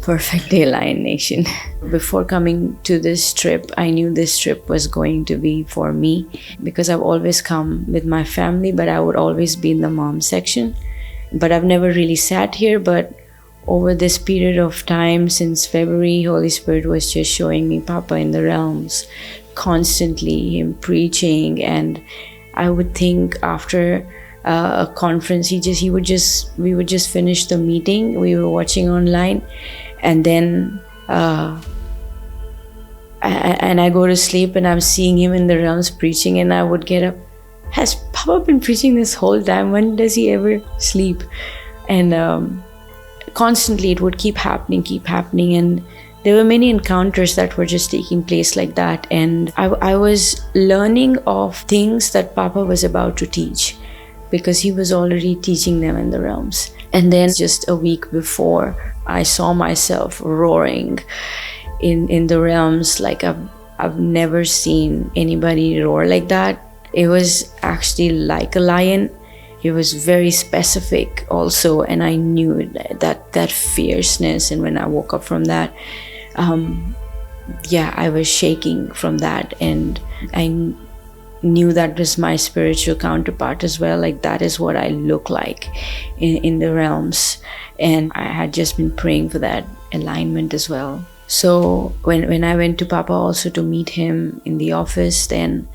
perfectly aligned nation. Before coming to this trip, I knew this trip was going to be for me because I've always come with my family, but I would always be in the mom section. But I've never really sat here. But over this period of time since February, Holy Spirit was just showing me Papa in the realms, constantly him preaching. And I would think after a conference, we would just finish the meeting. We were watching online, and then and I go to sleep, and I'm seeing him in the realms preaching, and I would get up. Has Papa been preaching this whole time? When does he ever sleep? And constantly it would keep happening, and there were many encounters that were just taking place like that. And I was learning of things that Papa was about to teach, because he was already teaching them in the realms. And then just a week before, I saw myself roaring in the realms like I've never seen anybody roar like that. It was actually like a lion. It was very specific also, and I knew that fierceness. And when I woke up from that, I was shaking from that, and I knew that was my spiritual counterpart as well. Like, that is what I look like in the realms. And I had just been praying for that alignment as well. So when I went to Papa also to meet him in the office, then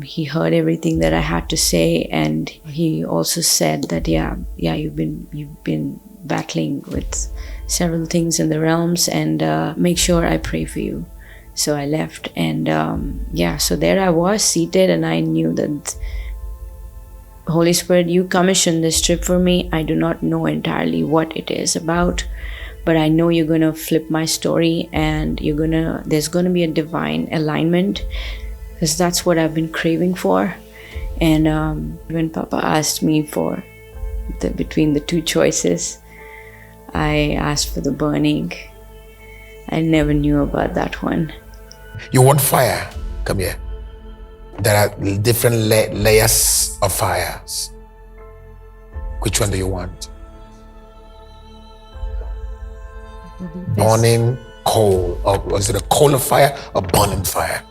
he heard everything that I had to say, and he also said that you've been battling with several things in the realms, and make sure I pray for you. So I left, and so there I was seated, and I knew that Holy Spirit, you commissioned this trip for me. I do not know entirely what it is about, but I know you're gonna flip my story, and there's gonna be a divine alignment, because that's what I've been craving for. And when Papa asked me for between the two choices, I asked for the burning. I never knew about that one. You want fire? Come here. There are different layers of fires. Which one do you want? Burning coal, or was it a coal of fire or burning fire?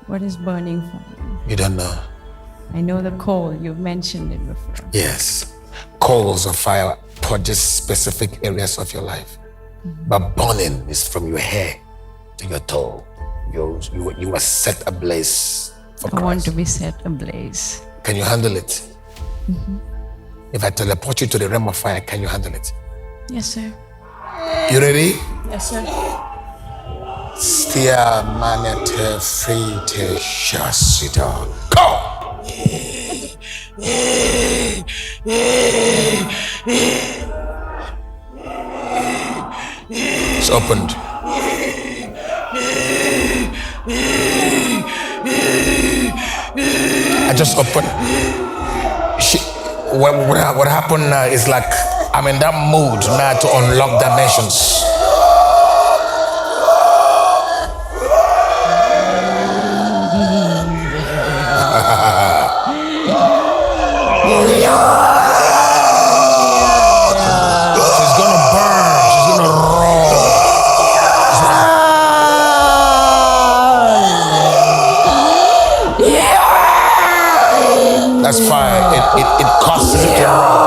What is burning fire? You don't know? I know the coal. You've mentioned it before. Yes. Coals of fire purges specific areas of your life. Mm-hmm. But burning is from your hair to your toe. You were set ablaze for Christ. I want to be set ablaze. Can you handle it? Mm-hmm. If I teleport you to the realm of fire, can you handle it? Yes, sir. You ready? Yes, sir. Stia manete frite shasita. Go! It's opened. I just opened. What happened now is like I'm in that mood now to unlock dimensions. She's gonna burn. She's gonna roar. That's fine. It causes it to roar.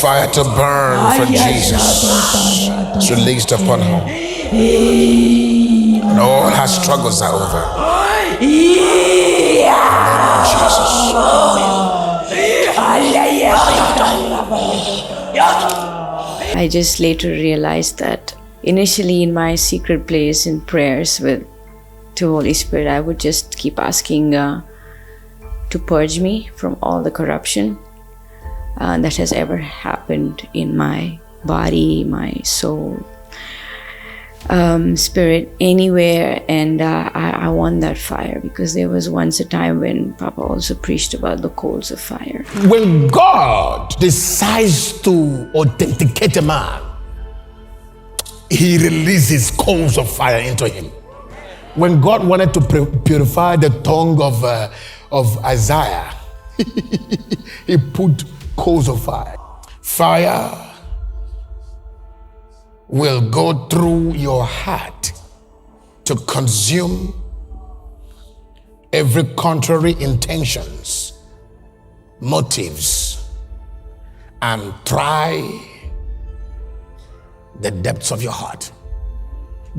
Fire to burn for Jesus is released upon her. And all her struggles are over. In the name of Jesus. I just later realized that initially in my secret place in prayers to Holy Spirit, I would just keep asking to purge me from all the corruption that has ever happened in my body, my soul, spirit, anywhere. And I want that fire, because there was once a time when Papa also preached about the coals of fire. When God decides to authenticate a man, he releases coals of fire into him. When God wanted to purify the tongue of Isaiah, he put coals of fire. Fire will go through your heart to consume every contrary intentions, motives, and try the depths of your heart.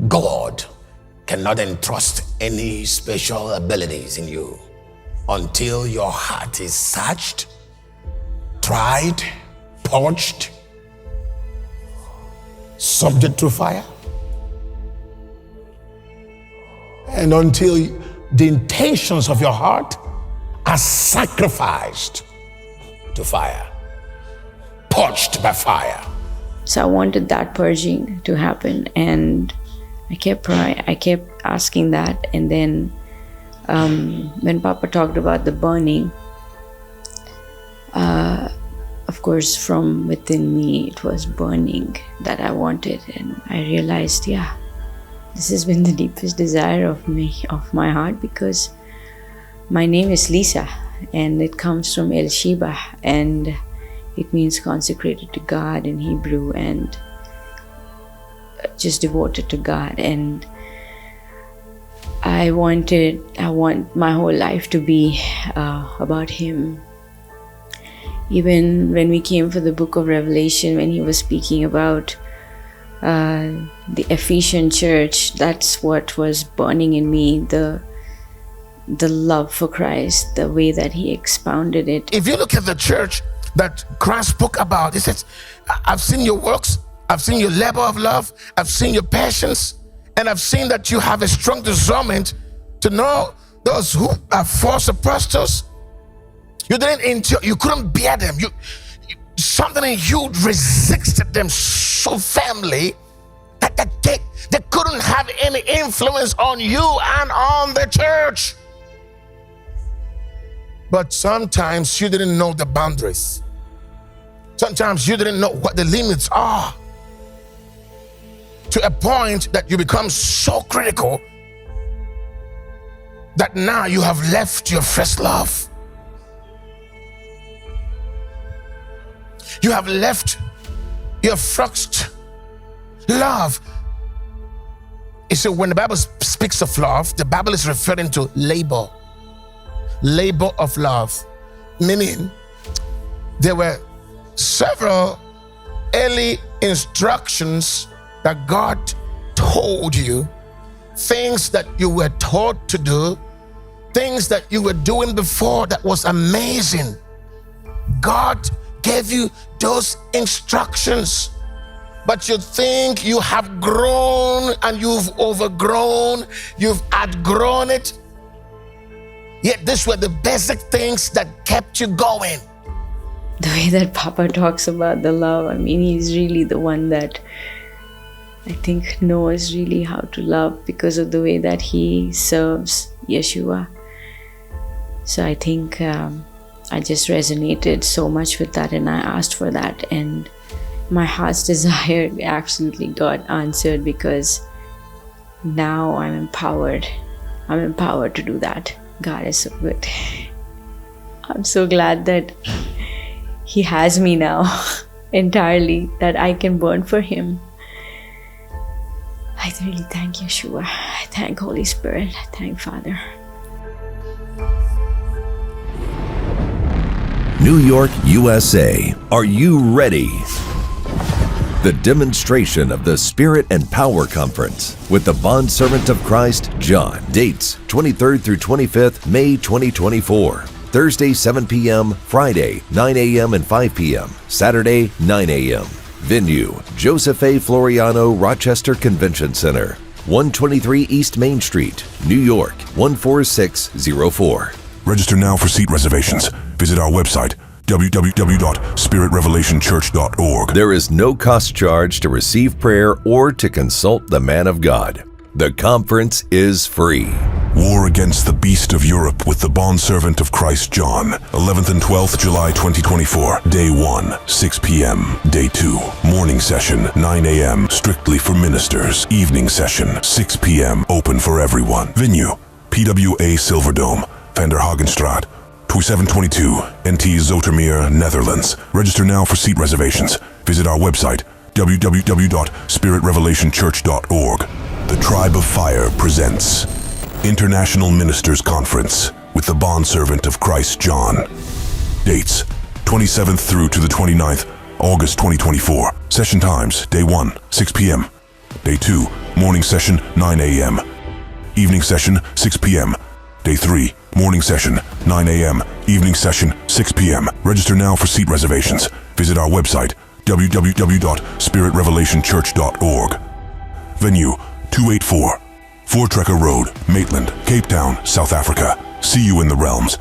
God cannot entrust any special abilities in you until your heart is searched, tried, purged, subject to fire, and until the intentions of your heart are sacrificed to fire, purged by fire. So I wanted that purging to happen, and I kept praying, I kept asking that. And then when Papa talked about the burning, of course, from within me, it was burning that I wanted. And I realized, yeah, this has been the deepest desire of my heart, because my name is Lisa, and it comes from El Sheba, and it means consecrated to God in Hebrew, and just devoted to God. And I want my whole life to be about Him. Even when we came for the book of Revelation, when he was speaking about the Ephesian church, that's what was burning in me, the love for Christ, the way that he expounded it. If you look at the church that Christ spoke about, he says, I've seen your works, I've seen your labor of love, I've seen your passions, and I've seen that you have a strong discernment to know those who are false apostles. You couldn't bear them. Something in you resisted them so firmly that they couldn't have any influence on you and on the church. But sometimes you didn't know the boundaries. Sometimes you didn't know what the limits are, to a point that you become so critical that now you have left your first love. You have left your first love. You see, when the Bible speaks of love, the Bible is referring to labor of love, meaning there were several early instructions that God told you, things that you were taught to do, things that you were doing before that was amazing. God gave you those instructions, but you think you have grown and you've overgrown, you've outgrown it. Yet these were the basic things that kept you going. the way that Papa talks about the love, I mean, he's really the one that I think knows really how to love because of the way that he serves Yeshua. So I think I just resonated so much with that, and I asked for that, and my heart's desire absolutely got answered because now I'm empowered. I'm empowered to do that. God is so good. I'm so glad that he has me now entirely, that I can burn for him. I really thank Yeshua. I thank Holy Spirit. I thank Father. New York, USA. Are you ready? The demonstration of the Spirit and Power Conference with the Bondservant of Christ, John. Dates 23rd through 25th, May 2024. Thursday, 7 p.m., Friday, 9 a.m. and 5 p.m., Saturday, 9 a.m. Venue, Joseph A. Floriano, Rochester Convention Center, 123 East Main Street, New York, 14604. Register now for seat reservations. Visit our website, www.spiritrevelationchurch.org. There is no cost charge to receive prayer or to consult the man of God. The conference is free. War Against the Beast of Europe with the Bondservant of Christ John. 11th and 12th July 2024. Day 1, 6 p.m. Day 2, morning session, 9 a.m. Strictly for ministers. Evening session, 6 p.m. Open for everyone. Venue, PWA Silverdome, Van der Hagenstraat, 2722, NT Zoetermeer, Netherlands. Register now for seat reservations. Visit our website, www.spiritrevelationchurch.org. The Tribe of Fire presents International Ministers Conference with the Bondservant of Christ John. Dates, 27th through to the 29th, August 2024. Session times, Day 1, 6 p.m. Day 2, morning session, 9 a.m. Evening session, 6 p.m. Day 3, morning session, 9 a.m. Evening session, 6 p.m. Register now for seat reservations. Visit our website, www.spiritrevelationchurch.org. Venue, 284, Voortrekker Road, Maitland, Cape Town, South Africa. See you in the realms.